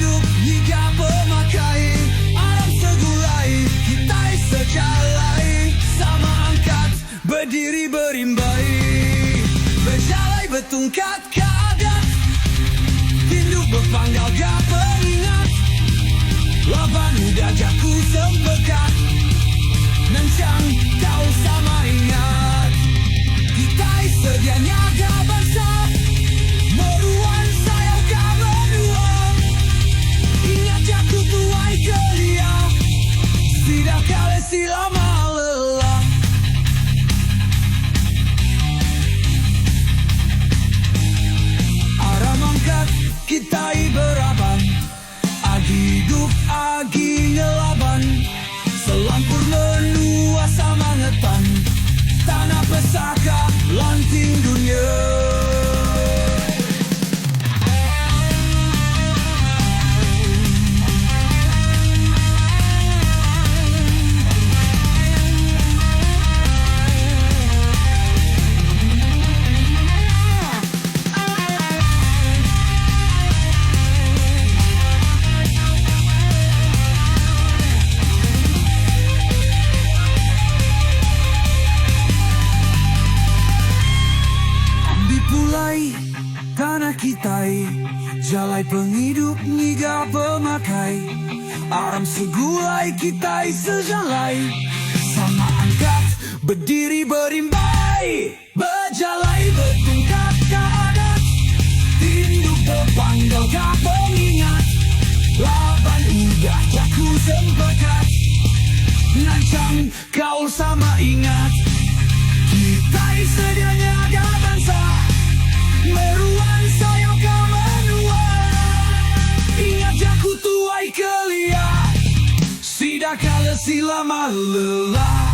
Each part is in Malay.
hidup jika pemakai alam segulai, kita sejalai sama angkat berdiri berimbai, berjalai bertungkat keadat, tinduk berpanggal gak pengingat, laban udah jaku sembekat, nancang kau sama ingat, kita sedianya gak bangsa, meruan sayau kau berdua, ingat jaku tuai kelia, tidak kali silama lelah. Arah mangkat kita beraban, agi hidup agi ngelaban, selampur menua sama ngetan, tanah pesaka lanting dunia. Tanah kita jalai penghidup niga pemakai, aram segulai kita sejalai, sama angkat berdiri berimbai, berjalai bertungkat keadat, tinduk berpanggal gak pengingat, laban udah jaku sembekat, nancang kau sama ingat, kita sedianya gak bangsa, meruan sayau kau menua, ingat jaku tuai kelia, tidak kala silama lelah.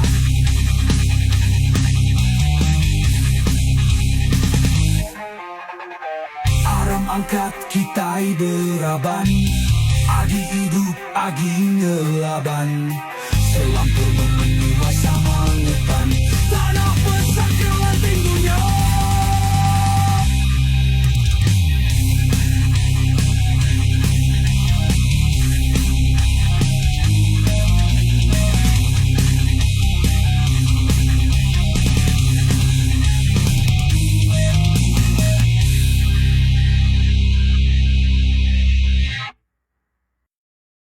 Aram angkat kita beraban, agi hidup agi ngelaban, selampur